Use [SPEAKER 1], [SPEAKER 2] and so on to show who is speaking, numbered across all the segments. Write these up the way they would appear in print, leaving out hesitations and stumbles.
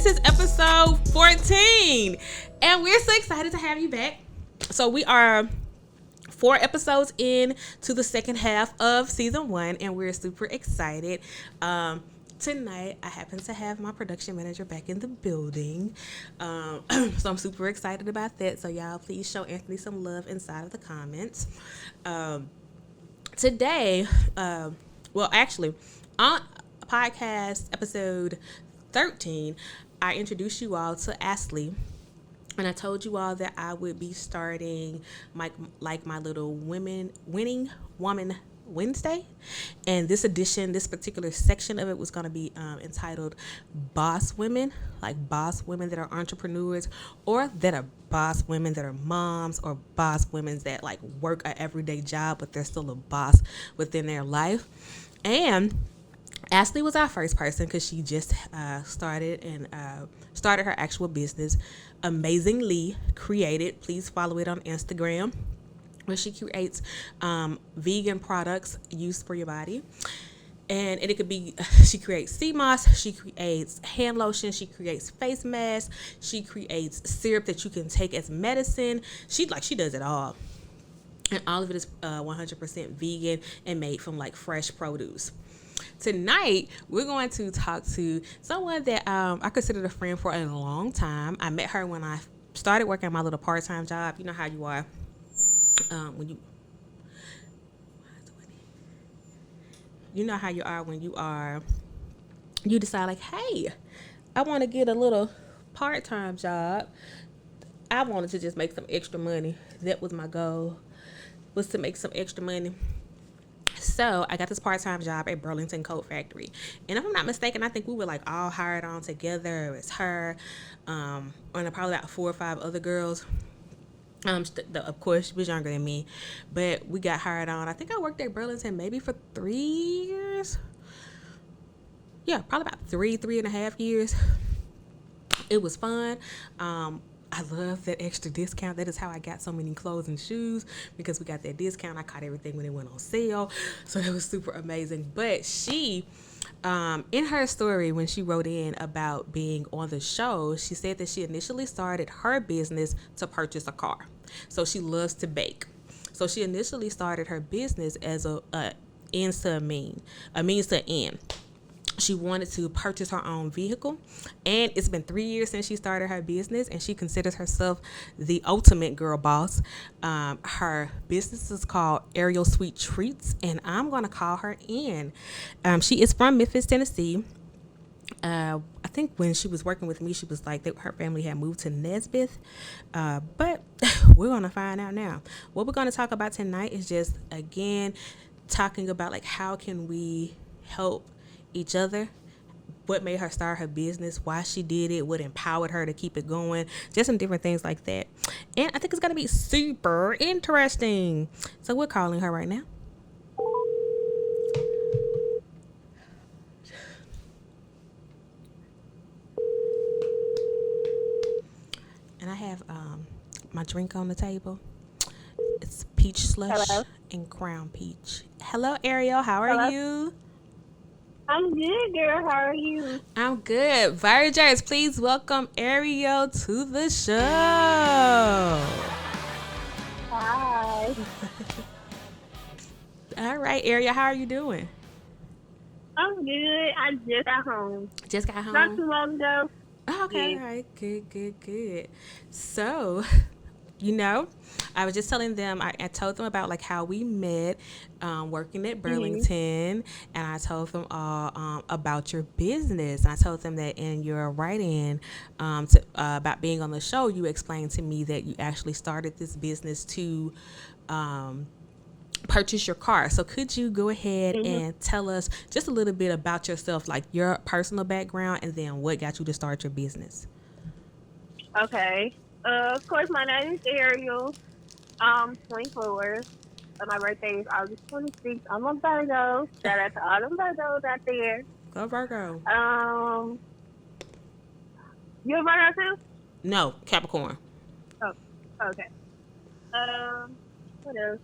[SPEAKER 1] This is episode 14, and we're so excited to have you back. So we are 4 episodes in to the second half of season 1, and we're super excited. Tonight, I happen to have my production manager back in the building, so I'm super excited about that. So y'all, please show Anthony some love inside of the comments. Today, actually, on podcast episode 13, I introduced you all to Ashley, and I told you all that I would be starting my little winning woman Wednesday, and this particular section of it was going to be entitled Boss Women, like boss women that are entrepreneurs, or that are boss women that are moms, or boss women that like work an everyday job but they're still a boss within their life. And Ashley was our first person because she just started her actual business, Amazingly Created. Please follow it on Instagram, where she creates vegan products used for your body. And it could be, she creates sea moss, she creates hand lotion, she creates face masks, she creates syrup that you can take as medicine. She does it all. And all of it is 100% vegan and made from like fresh produce. Tonight, we're going to talk to someone that I considered a friend for a long time. I met her when I started working my little part-time job. You know how you are when you decide like, hey, I want to get a little part-time job. I wanted to just make some extra money. That was my goal, was to make some extra money. So I got this part-time job at Burlington Coat Factory, and if I'm not mistaken, I think we were like all hired on together. It was her, and probably about 4 or 5 other girls. Of course, she was younger than me, but we got hired on. I think I worked at Burlington maybe for 3 years. Yeah, probably about 3.5 years. It was fun. I love that extra discount. That is how I got so many clothes and shoes, because we got that discount. I caught everything when it went on sale, so it was super amazing. But she, in her story, when she wrote in about being on the show, she said that she initially started her business to purchase a car. So she loves to bake. So she initially started her business as a means to an end. She wanted to purchase her own vehicle, and it's been 3 years since she started her business, and she considers herself the ultimate girl boss. Her business is called Ariel Sweet Treats, and I'm going to call her in. She is from Memphis, Tennessee. I think when she was working with me, she was like her family had moved to Nesbith, but we're going to find out now. What we're going to talk about tonight is just, again, talking about like how can we help each other, what made her start her business, why she did it, what empowered her to keep it going, just some different things like that. And I think it's going to be super interesting. So we're calling her right now. And I have my drink on the table. It's peach slush.
[SPEAKER 2] Hello.
[SPEAKER 1] And crown peach. Hello, Ariel. How are you?
[SPEAKER 2] I'm good, girl. How are you?
[SPEAKER 1] I'm good. Vergers, please welcome Ariel to the show.
[SPEAKER 2] Hi.
[SPEAKER 1] All right, Ariel, how are you doing?
[SPEAKER 2] I'm good. I just got home.
[SPEAKER 1] Just got home?
[SPEAKER 2] Not too long ago.
[SPEAKER 1] Oh, okay,
[SPEAKER 2] Yeah.
[SPEAKER 1] all right. Good. So, I was just telling them, I told them about like how we met working at Burlington, and I told them all about your business. And I told them that in your write-in about being on the show, you explained to me that you actually started this business to purchase your car. So could you go ahead and tell us just a little bit about yourself, like your personal background, and then what got you to start your business?
[SPEAKER 2] Okay. Of course, my name is Ariel. I'm 24. My birthday is August 26th. I'm a Virgo. Shout out to all them Virgos out there.
[SPEAKER 1] Go Virgo.
[SPEAKER 2] You a Virgo too?
[SPEAKER 1] No, Capricorn.
[SPEAKER 2] Oh, okay. What else?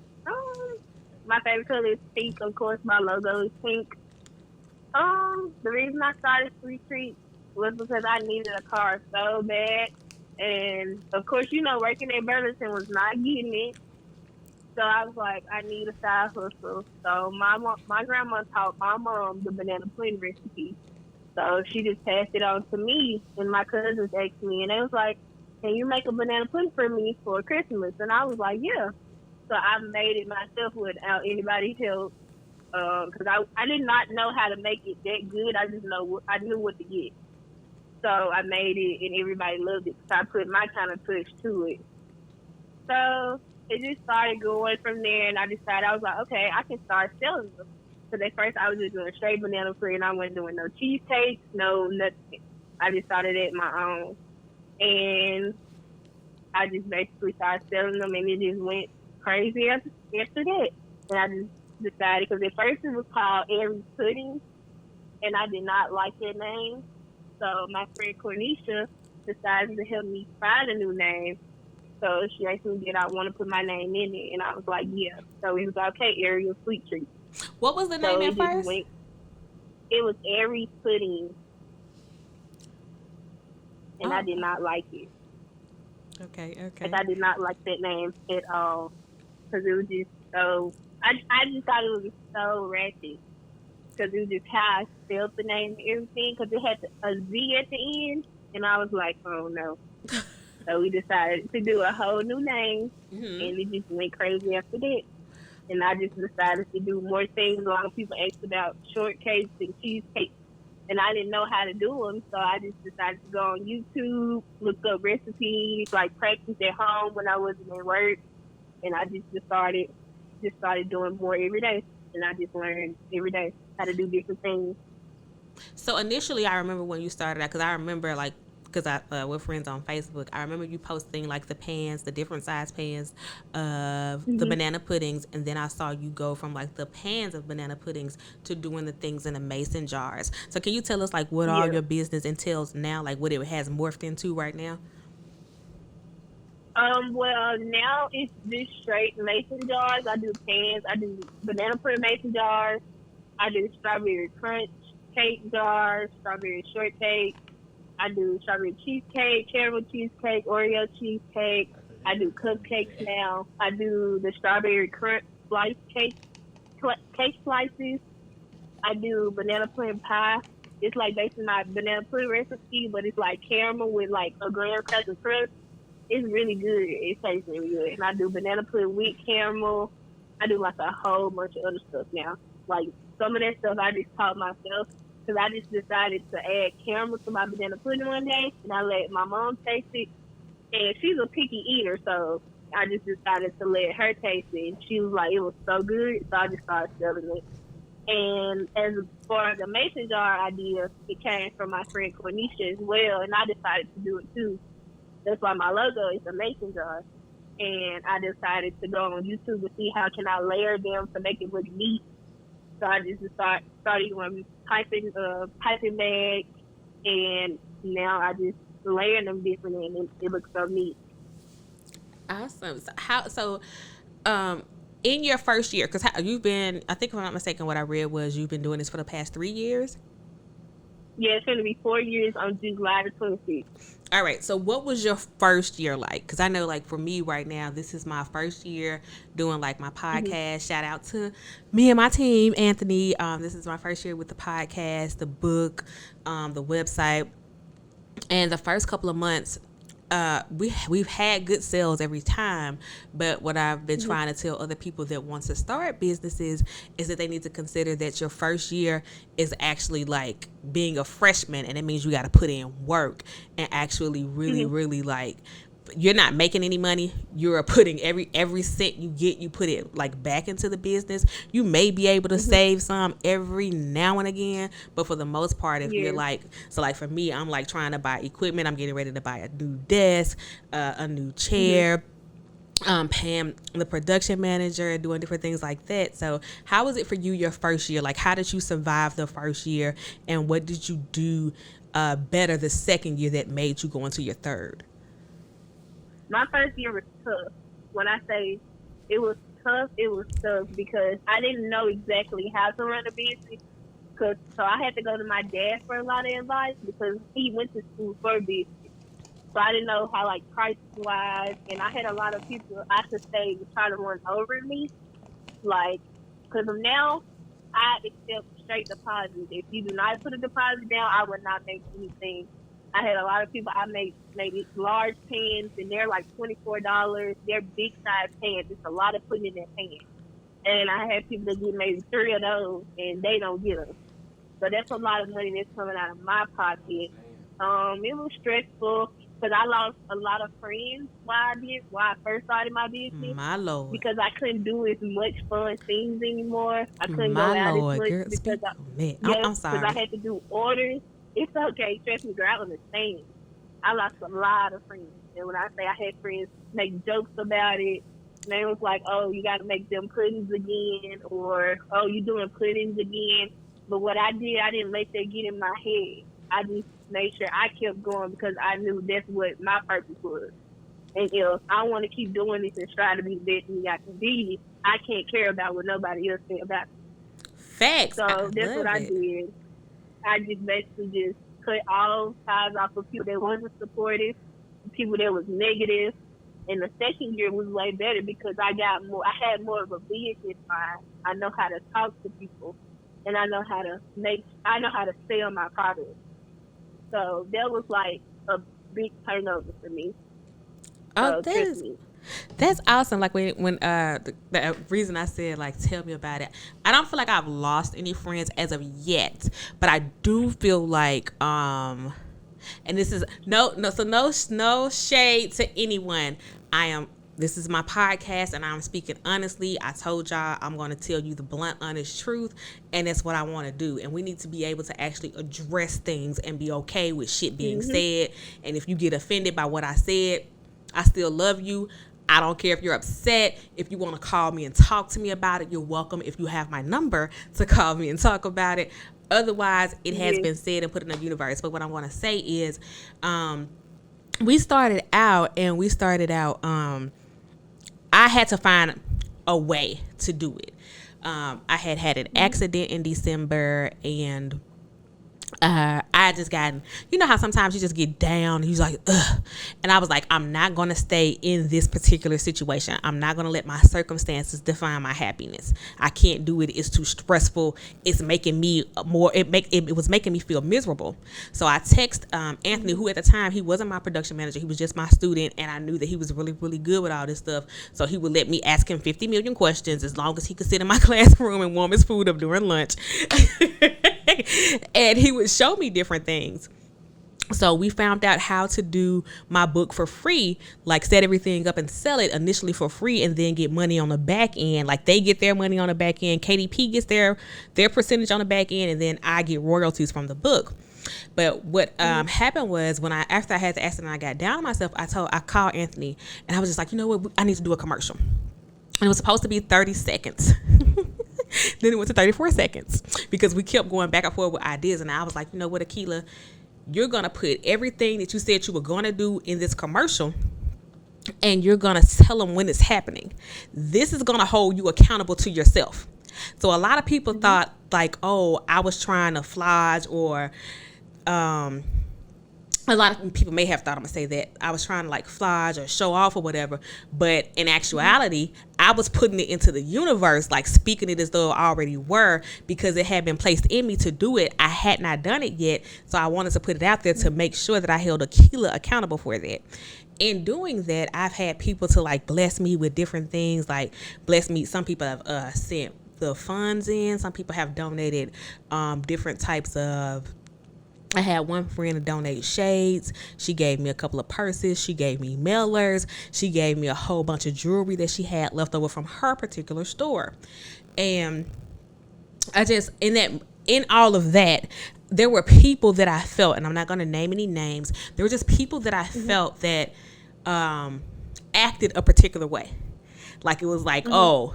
[SPEAKER 2] My favorite color is pink. Of course, my logo is pink. The reason I started Sweet Treats was because I needed a car so bad. And of course, working at Burlington was not getting it. So I was like, I need a side hustle. So my grandma taught my mom the banana pudding recipe. So she just passed it on to me, and my cousins asked me, and they was like, "Can you make a banana pudding for me for Christmas?" And I was like, "Yeah." So I made it myself without anybody's help, because I did not know how to make it that good. I knew what to get. So I made it, and everybody loved it. So I put my kind of touch to it. So it just started going from there, and I decided, I was like, okay, I can start selling them. Because at first I was just doing straight banana pudding. I wasn't doing no cheesecakes, no nothing. I just started it my own. And I just basically started selling them, and it just went crazy after that. And I just decided, because at first it was called Ariel Pudding, and I did not like that name. So my friend Cornisha decided to help me find a new name. So she asked me, did I want to put my name in it? And I was like, yeah. So he was like, okay, Ariel Sweet Treat.
[SPEAKER 1] What was the
[SPEAKER 2] So
[SPEAKER 1] name
[SPEAKER 2] it
[SPEAKER 1] at
[SPEAKER 2] just
[SPEAKER 1] first?
[SPEAKER 2] went, it was Ariel Pudding. And I did not like it.
[SPEAKER 1] Okay.
[SPEAKER 2] Like, I did not like that name at all. Because it was just so, I just thought it was so ratchet. Because it was just how I spelled the name and everything. Because it had a Z at the end. And I was like, oh no. So we decided to do a whole new name. And it just went crazy after that. And I just decided to do more things. A lot of people asked about shortcakes and cheesecakes. And I didn't know how to do them. So I just decided to go on YouTube, look up recipes, like practice at home when I wasn't at work. And I just started doing more every day. And I just learned every day how to do different things.
[SPEAKER 1] So initially, I remember when you started that, because I remember because we're friends on Facebook. I remember you posting like the pans, the different size pans of the banana puddings, and then I saw you go from like the pans of banana puddings to doing the things in the mason jars. So can you tell us like what all your business entails now, like what it has morphed into right now?
[SPEAKER 2] Well, now it's just straight mason jars. I do pans. I do banana pudding mason jars. I do strawberry crunch cake jars, strawberry shortcake. I do strawberry cheesecake, caramel cheesecake, Oreo cheesecake. I do cupcakes now. I do the strawberry crunch slice cake slices. I do banana pudding pie. It's like basically my banana pudding recipe, but it's like caramel with like a graham cracker crust. It's really good. It tastes really good. And I do banana pudding with caramel. I do like a whole bunch of other stuff now. Like some of that stuff I just taught myself, because I just decided to add caramel to my banana pudding one day, and I let my mom taste it. And she's a picky eater, so I just decided to let her taste it. And she was like, it was so good, so I just started selling it. And as far as the mason jar idea, it came from my friend Cornisha as well, and I decided to do it too. That's why my logo is a mason jar. And I decided to go on YouTube to see how can I layer them to make it look neat. So I just started doing piping bags, and now I just layer them differently, and it looks so neat.
[SPEAKER 1] Awesome. So in your first year, because you've been, I think if I'm not mistaken, what I read was you've been doing this for the past 3 years.
[SPEAKER 2] Yeah, it's going to be 4 years on July the 26th.
[SPEAKER 1] All right. So what was your first year like? Because I know like for me right now, this is my first year doing like my podcast. Shout out to me and my team, Anthony. This is my first year with the podcast, the book, the website. And the first couple of months, we've had good sales every time, but what I've been trying to tell other people that want to start businesses is that they need to consider that your first year is actually like being a freshman, and it means you got to put in work and actually really like, you're not making any money. You're putting every cent you get, you put it like back into the business. You may be able to save some every now and again, but for the most part, if you're like, so like for me, I'm like trying to buy equipment. I'm getting ready to buy a new desk, a new chair. Pam, the production manager, doing different things like that. So how was it for you your first year? Like, how did you survive the first year, and what did you do better the second year that made you go into your third?
[SPEAKER 2] My first year was tough. When I say it was tough because I didn't know exactly how to run a business. So I had to go to my dad for a lot of advice because he went to school for business. So I didn't know how, like, price wise, and I had a lot of people I could say would try to run over me, like, because now I accept straight deposits. If you do not put a deposit down, I would not make anything. I had a lot of people I made maybe large pans, and they're like $24. They're big size pans. It's a lot of putting in that pan. And I had people that get maybe 3 of those, and they don't get them. So that's a lot of money that's coming out of my pocket. It was stressful because I lost a lot of friends while I first started my business.
[SPEAKER 1] My Lord.
[SPEAKER 2] Because I couldn't do as much fun things anymore. I couldn't
[SPEAKER 1] My
[SPEAKER 2] go out
[SPEAKER 1] Lord,
[SPEAKER 2] as much
[SPEAKER 1] girl,
[SPEAKER 2] because
[SPEAKER 1] I'm sorry.
[SPEAKER 2] because I had to do orders. It's okay, trust me, girl, I understand. I lost a lot of friends. And when I say I had friends make jokes about it, and they was like, oh, you got to make them puddings again, or, oh, you doing puddings again. But what I did, I didn't let that get in my head. I just made sure I kept going because I knew that's what my purpose was. And if I want to keep doing this and try to be the best me I can be, I can't care about what nobody else said about it.
[SPEAKER 1] Facts.
[SPEAKER 2] So that's what I did. I just basically just cut all ties off of people that wasn't supportive, people that was negative. And the second year was way better because I had more of a business mind. I know how to talk to people, and I know how to sell my product. So that was like a big turnover for me.
[SPEAKER 1] Oh, that's awesome. Like when the reason I said, like, tell me about it. I don't feel like I've lost any friends as of yet, but I do feel like and this is no shade to anyone. This is my podcast and I'm speaking honestly. I told y'all I'm going to tell you the blunt, honest truth, and that's what I want to do. And we need to be able to actually address things and be okay with shit being said. And if you get offended by what I said, I still love you. I don't care if you're upset. If you want to call me and talk to me about it, you're welcome. If you have my number to call me and talk about it. Otherwise, it has been said and put in the universe. But what I want to say is, we started out, I had to find a way to do it. I had an accident in December, and I just gotten, you know how sometimes you just get down and you're like, ugh. And I was like, I'm not going to stay in this particular situation. I'm not going to let my circumstances define my happiness. I can't do it. It's too stressful. It's making me it was making me feel miserable. So I text Anthony, who at the time, he wasn't my production manager. He was just my student. And I knew that he was really, really good with all this stuff. So he would let me ask him 50 million questions as long as he could sit in my classroom and warm his food up during lunch. And he would show me different things. So we found out how to do my book for free, like set everything up and sell it initially for free and then get money on the back end. Like they get their money on the back end, KDP gets their percentage on the back end, and then I get royalties from the book. But what happened was after I had the accident, I got down on myself. I called Anthony and I was just like, you know what, I need to do a commercial. And it was supposed to be 30 seconds. Then it went to 34 seconds because we kept going back and forth with ideas. And I was like, you know what, Akila, you're going to put everything that you said you were going to do in this commercial, and you're going to tell them when it's happening. This is going to hold you accountable to yourself. So a lot of people thought like, oh, I was trying to flodge, or a lot of people may have thought, I'm going to say that I was trying to like flodge or show off or whatever. But in actuality, I was putting it into the universe, like speaking it as though it already were, because it had been placed in me to do it. I had not done it yet. So I wanted to put it out there to make sure that I held Akila accountable for that. In doing that, I've had people to like bless me with different things, like bless me. Some people have sent the funds in. Some people have donated different types of, I had one friend to donate shades. She gave me a couple of purses. She gave me mailers. She gave me a whole bunch of jewelry that she had left over from her particular store. And I just, in all of that, there were people that I felt, and I'm not going to name any names. There were just people that I felt that acted a particular way. Like it was like, oh,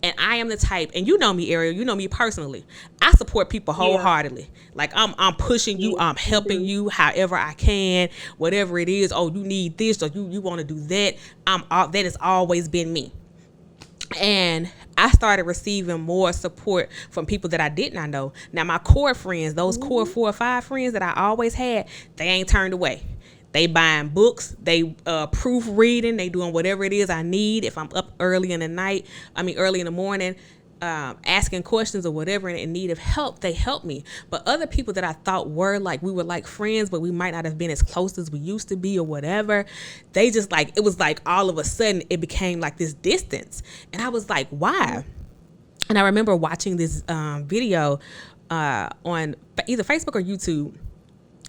[SPEAKER 1] and I am the type, and you know me, Ariel, you know me personally. I support people wholeheartedly. Yeah. Like I'm pushing you, I'm helping you however I can, whatever it is. Oh, you need this, or you want to do that. That has always been me. And I started receiving more support from people that I did not know. Now, my core friends, those core 4 or 5 friends that I always had, they ain't turned away. They buying books, they proofreading, they doing whatever it is I need. If I'm up early in the morning, asking questions or whatever and in need of help, they help me. But other people that I thought were like, we were like friends, but we might not have been as close as we used to be or whatever, they just like, it was like all of a sudden it became like this distance. And I was like, why? And I remember watching this video on either Facebook or YouTube.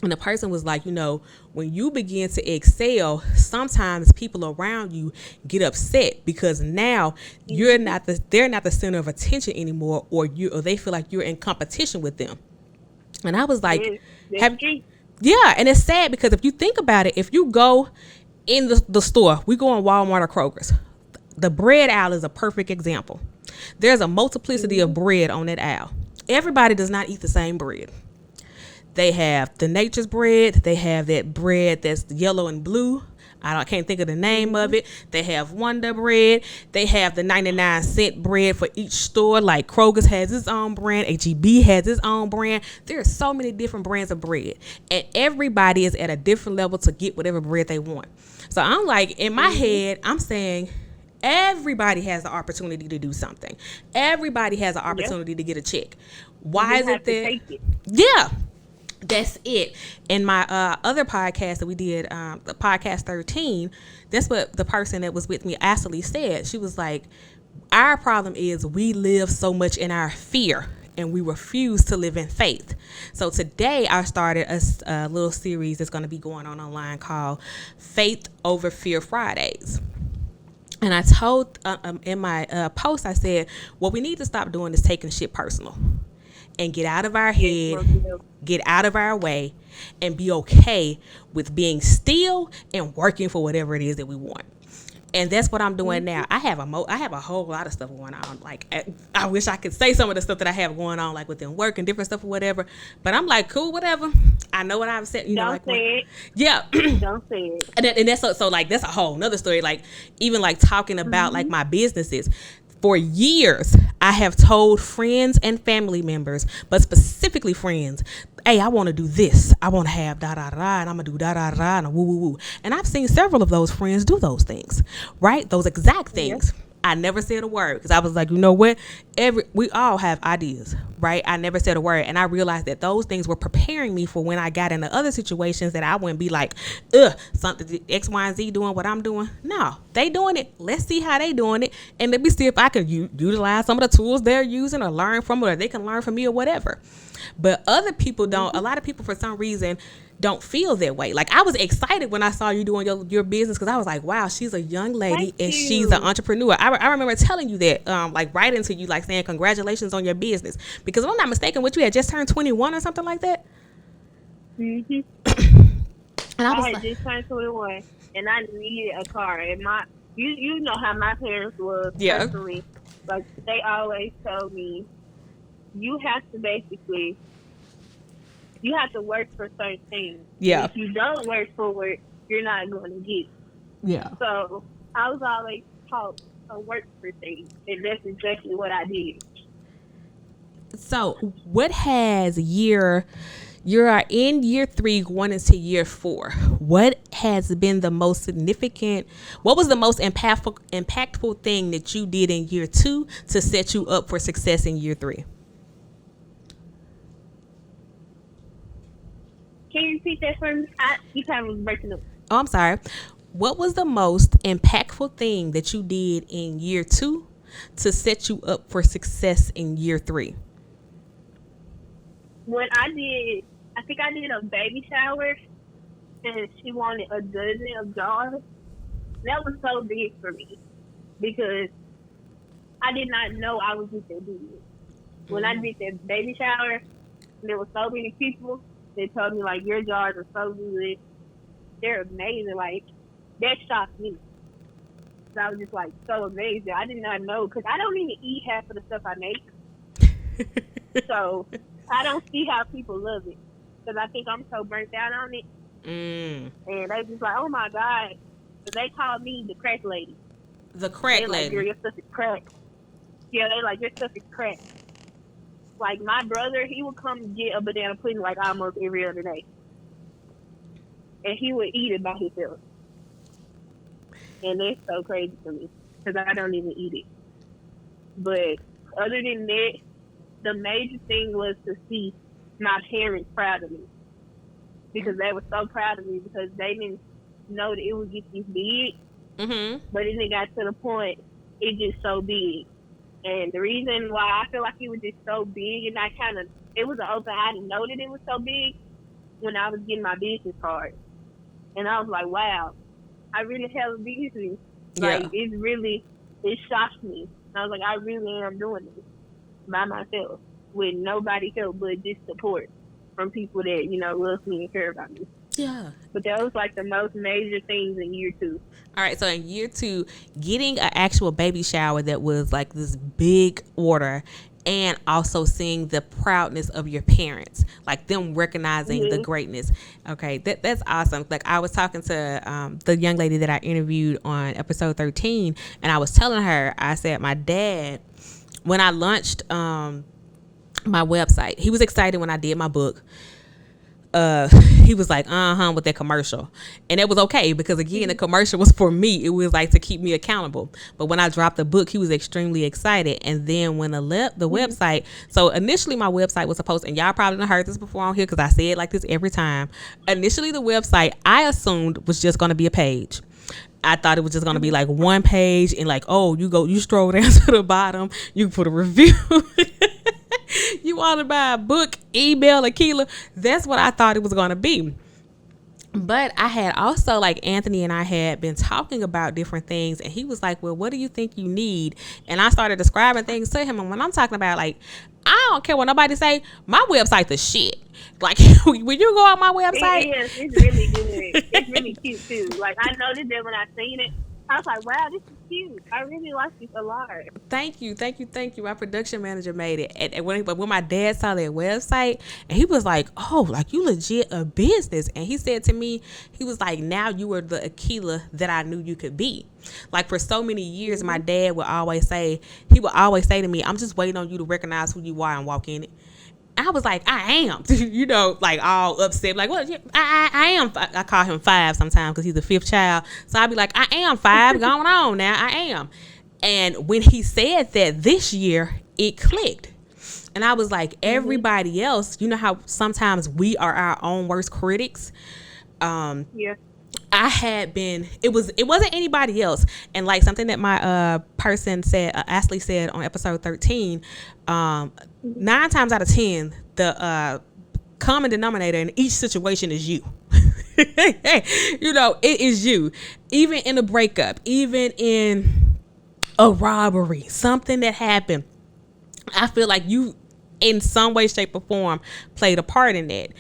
[SPEAKER 1] And the person was like, when you begin to excel, sometimes people around you get upset because now they're not the center of attention anymore, or they feel like you're in competition with them. And I was like, yeah, and it's sad because if you think about it, if you go in the store, we go in Walmart or Kroger's, the bread aisle is a perfect example. There's a multiplicity of bread on that aisle. Everybody does not eat the same bread. They have the nature's bread. They have that bread that's yellow and blue. I can't think of the name of it. They have Wonder Bread. They have the 99-cent bread for each store. Like Kroger's has its own brand. H-E-B has its own brand. There are so many different brands of bread. And everybody is at a different level to get whatever bread they want. So I'm like, in my head, I'm saying, everybody has the opportunity to do something. Everybody has an opportunity to get a check. Why is it that? Yeah. That's it. In my other podcast that we did, the podcast 13, that's what the person that was with me actually said. She was like, our problem is we live so much in our fear and we refuse to live in faith. So today I started a little series that's going to be going on online called Faith Over Fear Fridays. And I told in my post, I said, what we need to stop doing is taking shit personal. And get out of our head, get out of our way, and be okay with being still and working for whatever it is that we want. And that's what I'm doing now. I have a whole lot of stuff going on. Like, I wish I could say some of the stuff that I have going on, like within work and different stuff or whatever. But I'm like, cool, whatever. I know what I've said.
[SPEAKER 2] Don't say it.
[SPEAKER 1] Yeah.
[SPEAKER 2] Don't say it.
[SPEAKER 1] And that's so like that's a whole nother story. Like even like talking about like my businesses. For years, I have told friends and family members, but specifically friends, hey, I want to do this. I want to have da-da-da, and I'm going to do da-da-da, and woo-woo-woo. And I've seen several of those friends do those things, right? Those exact things. Yeah. I never said a word because I was like, you know what? We all have ideas, right? I never said a word. And I realized that those things were preparing me for when I got into other situations that I wouldn't be like, something X, Y, and Z doing what I'm doing. No, they doing it. Let's see how they doing it. And let me see if I can utilize some of the tools they're using or learn from it, or they can learn from me or whatever. But other people don't. A lot of people, for some reason, don't feel that way. Like I was excited when I saw you doing your business because I was like, wow, she's a young lady and she's an entrepreneur. I remember telling you that, like writing to you, like saying congratulations on your business, because if I'm not mistaken, what you had just turned 21 or something like that.
[SPEAKER 2] And I had just turned 21 and I needed a car. And you know how my parents were personally. Like they always told me, you have to work for certain things. Yeah. If you don't work for it, you're not going to get it.
[SPEAKER 1] Yeah.
[SPEAKER 2] So I was always taught to work for things, and that's exactly what I did.
[SPEAKER 1] So what has you're in year 3 going into year 4. What has been the most significant, what was the most impactful thing that you did in year 2 to set you up for success in year 3?
[SPEAKER 2] Can you repeat that for me? You kind of was breaking up.
[SPEAKER 1] Oh, I'm sorry. What was the most impactful thing that you did in year 2 to set you up for success in year 3?
[SPEAKER 2] I think I did a baby shower, and she wanted a dozen of jars. That was so big for me because I did not know I was just that big. When I did that baby shower, there were so many people. They told me, like, your jars are so good. They're amazing. Like, that shocked me. So I was just, like, so amazing. I did not know, because I don't even eat half of the stuff I make. So I don't see how people love it, because I think I'm so burnt out on it. And they just like, oh, my God. So they called me the crack lady.
[SPEAKER 1] The crack
[SPEAKER 2] They like,
[SPEAKER 1] lady.
[SPEAKER 2] your stuff is cracked. Yeah, they like, your stuff is cracked. Like, my brother, he would come get a banana pudding like almost every other day. And he would eat it by himself. And that's so crazy to me because I don't even eat it. But other than that, the major thing was to see my parents proud of me. Because they were so proud of me because they didn't know that it would get this big.
[SPEAKER 1] Mm-hmm.
[SPEAKER 2] But then it got to the point, it just so big. And the reason why I feel like it was just so big, and it was an open, I didn't know that it was so big when I was getting my business card. And I was like, wow, I really have a business. Like, it shocked me. I was like, I really am doing this by myself with nobody help but just support from people that, love me and care about me.
[SPEAKER 1] Yeah.
[SPEAKER 2] But that was like the most major things in year 2.
[SPEAKER 1] All right, so in year 2, getting an actual baby shower that was like this big order, and also seeing the proudness of your parents, like them recognizing the greatness. Okay, that's awesome. Like, I was talking to the young lady that I interviewed on episode 13, and I was telling her, I said, my dad, when I launched my website, he was excited when I did my book. He was like, with that commercial. And it was okay because, again, the commercial was for me. It was like to keep me accountable. But when I dropped the book, he was extremely excited. And then when the website, so initially my website was supposed, and y'all probably done heard this before on here because I say it like this every time. Initially, the website I assumed was just going to be a page. I thought it was just going to be like one page and like, oh, you scroll down to the bottom, you put a review. You want to buy a book, email Akila. That's what I thought it was going to be. But I had also, like, Anthony and I had been talking about different things, and he was like, well, what do you think you need? And I started describing things to him. And when I'm talking about, like, I don't care what nobody say, my website the shit. Like, when you go on my website.
[SPEAKER 2] It's really good. It's really cute, too. Like, I noticed that when I seen it, I was like, wow, this is cute. I really like this a lot.
[SPEAKER 1] Thank you. My production manager made it. And when my dad saw that website, and he was like, oh, like, you legit a business. And he said to me, he was like, now you are the Akila that I knew you could be. Like, for so many years, my dad would always say to me, I'm just waiting on you to recognize who you are and walk in it. I was like, I am, like all upset. Like, well, I am. I call him 5 sometimes because he's the 5th child. So I'd be like, I am 5 going on now. I am. And when he said that this year, it clicked. And I was like, everybody else, you know how sometimes we are our own worst critics?
[SPEAKER 2] Yeah.
[SPEAKER 1] I had been, it wasn't anybody else. And like something that my person said, Ashley said on episode 13, 9 times out of 10, the common denominator in each situation is you. It is you. Even in a breakup, even in a robbery, something that happened, I feel like you, in some way, shape, or form, played a part in that.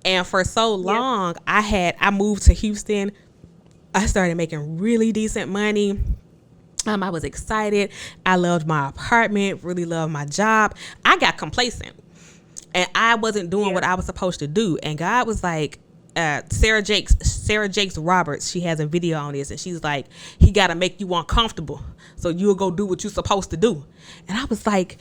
[SPEAKER 1] And for so long, I moved to Houston. I started making really decent money. I was excited. I loved my apartment, really loved my job. I got complacent. And I wasn't doing what I was supposed to do. And God was like, Sarah Jakes Roberts, she has a video on this, and she's like, he got to make you uncomfortable so you'll go do what you're supposed to do. And I was like,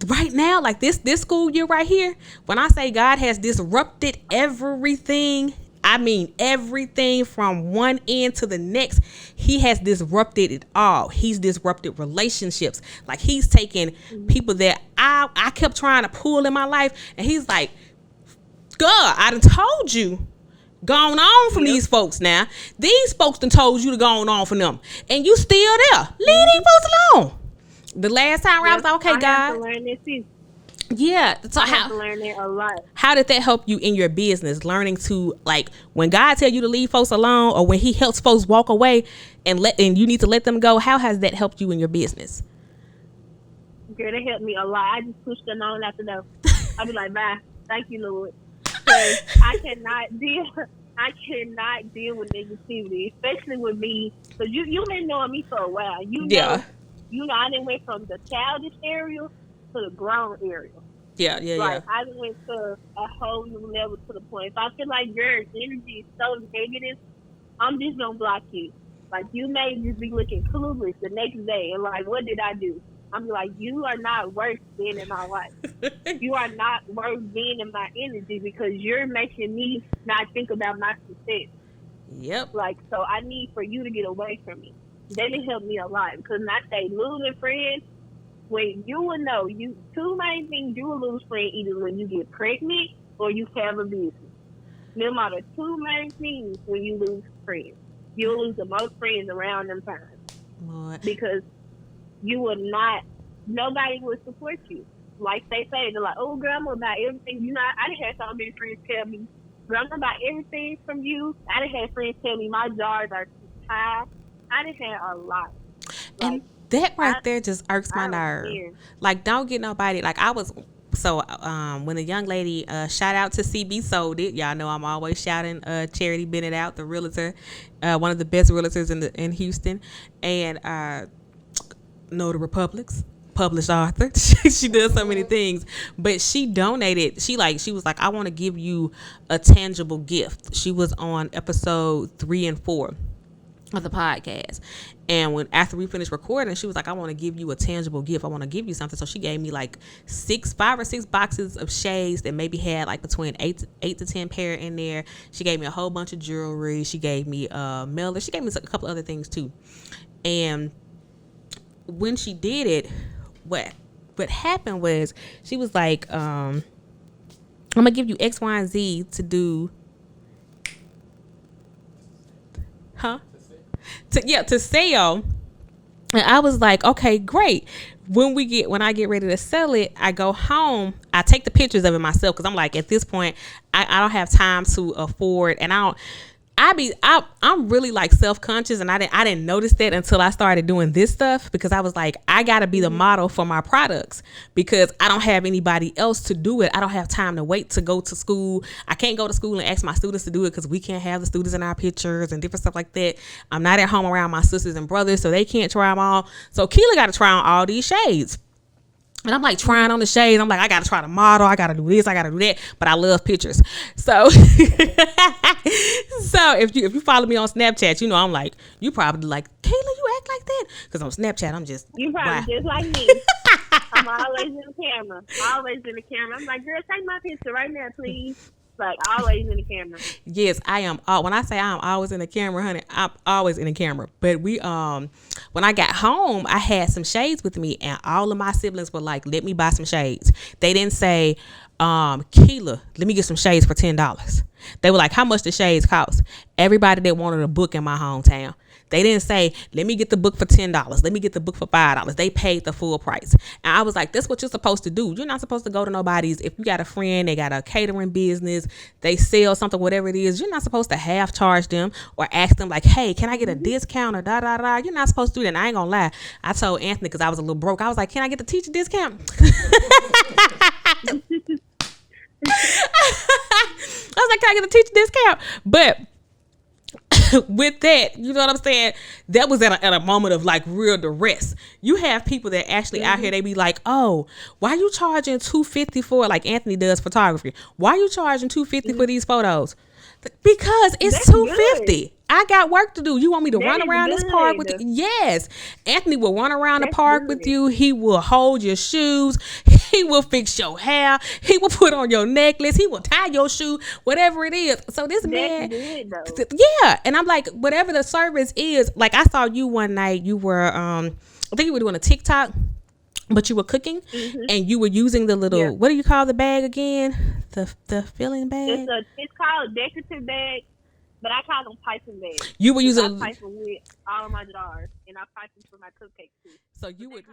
[SPEAKER 1] right now, like this school year right here, when I say God has disrupted everything, I mean everything from one end to the next. He has disrupted it all. He's disrupted relationships. Like, he's taken people that I kept trying to pull in my life, and he's like, God, I done told you, gone on from these folks now. These folks done told you to go on from them, and you still there. Leave these folks alone. The last time I was like, okay, God.
[SPEAKER 2] I have to learn this too.
[SPEAKER 1] Yeah. So
[SPEAKER 2] I have to learn it a lot.
[SPEAKER 1] How did that help you in your business? Learning to, like, when God tell you to leave folks alone, or when he helps folks walk away and you need to let them go, how has that helped you in your business?
[SPEAKER 2] Girl, it helped me a lot. I just pushed them on after them. I'll be like, bye. Thank you, Lord. Because I cannot deal with negativity, especially with me. Because you've been knowing me for a while. You know, I done went from the childish Ariel to the grown Ariel.
[SPEAKER 1] Yeah.
[SPEAKER 2] I done went to a whole new level to the point. If I feel like your energy is so negative, I'm just gonna block you. Like, you may just be looking clueless the next day and like, what did I do? I'm like, you are not worth being in my life. You are not worth being in my energy because you're making me not think about my success.
[SPEAKER 1] Yep.
[SPEAKER 2] Like, so I need for you to get away from me. That didn't help me a lot because not say losing friends. When you will know, two main things you will lose friends either when you get pregnant or you have a business. Them are the two main things when you lose friends. You'll lose the most friends around them times.
[SPEAKER 1] Lord.
[SPEAKER 2] Because you will not, nobody will support you. Like they say, they're like, oh, girl, I'm gonna buy everything. You know, I done had so many friends tell me, girl, I'm gonna buy everything from you. I done had friends tell me my jars are too high. I done had a lot.
[SPEAKER 1] Like, and that right there just irks my nerve. Like, don't get nobody. Like, I was. So when the young lady, shout out to CB Sold It. Y'all know I'm always shouting Charity Bennett out, the realtor, one of the best realtors in Houston, and the Republic's published author. She does so many things, but she donated. She was like, I want to give you a tangible gift. She was on episode 3 and 4 of the podcast, and after we finished recording, she was like, I want to give you a tangible gift. I want to give you something. So she gave me like 5 or 6 boxes of shades that maybe had like between 8 to 10 pair in there. She gave me a whole bunch of jewelry. She gave me mailer. She gave me a couple other things too. And when she did it, what happened was she was like, I'm gonna give you X, Y, and Z to do. To sell. And I was like, okay, great. When I get ready to sell it, I go home, I take the pictures of it myself because I'm like, at this point, I don't have time to afford, and I'm really like self-conscious, and I didn't notice that until I started doing this stuff, because I was like, I gotta be the model for my products because I don't have anybody else to do it. I don't have time to wait to go to school. I can't go to school and ask my students to do it because we can't have the students in our pictures and different stuff like that. I'm not at home around my sisters and brothers, so they can't try them all. So Keela got to try on all these shades. And I'm like trying on the shades. I'm like, I got to try the model. I got to do this. I got to do that. But I love pictures. So, if you follow me on Snapchat, you know, I'm like, you probably like, Kayla, you act like that. Because on Snapchat, I'm just.
[SPEAKER 2] You probably just like me. I'm always in the camera. Always in the camera. I'm like, girl, take my picture right now, please. Like, always in the camera.
[SPEAKER 1] Yes, I am. When I say I'm always in the camera, honey, I'm always in the camera. But when I got home, I had some shades with me, and all of my siblings were like, let me buy some shades. They didn't say, Keela, let me get some shades for $10. They were like, how much the shades cost? Everybody that wanted a book in my hometown. They didn't say, let me get the book for $10. Let me get the book for $5. They paid the full price. And I was like, that's what you're supposed to do. You're not supposed to go to nobody's. If you got a friend, they got a catering business, they sell something, whatever it is, you're not supposed to half charge them or ask them like, hey, can I get a discount or da-da-da? You're not supposed to do that. And I ain't gonna lie. I told Anthony, because I was a little broke, I was like, can I get the teacher discount? I was like, can I get the teacher discount? But with that, you know what I'm saying? That was at a moment of like real duress. You have people that actually out here, they be like, oh, why you charging $250 for, like Anthony does photography? Why you charging $250 for these photos? Because it's $250. I got work to do. You want me to run around this park with you? Yes. Anthony will run around the park with you. He will hold your shoes. He will fix your hair. He will put on your necklace. He will tie your shoe, whatever it is. So this man, yeah. And I'm like, whatever the service is, like I saw you one night, you were, I think you were doing a TikTok, but you were cooking and you were using the little, what do you call the bag again? The filling bag?
[SPEAKER 2] It's called a decorative bag. But I call them piping bags.
[SPEAKER 1] You were using.
[SPEAKER 2] I pipe them with all of my jars, and I pipe them for my cupcakes too.
[SPEAKER 1] So you would.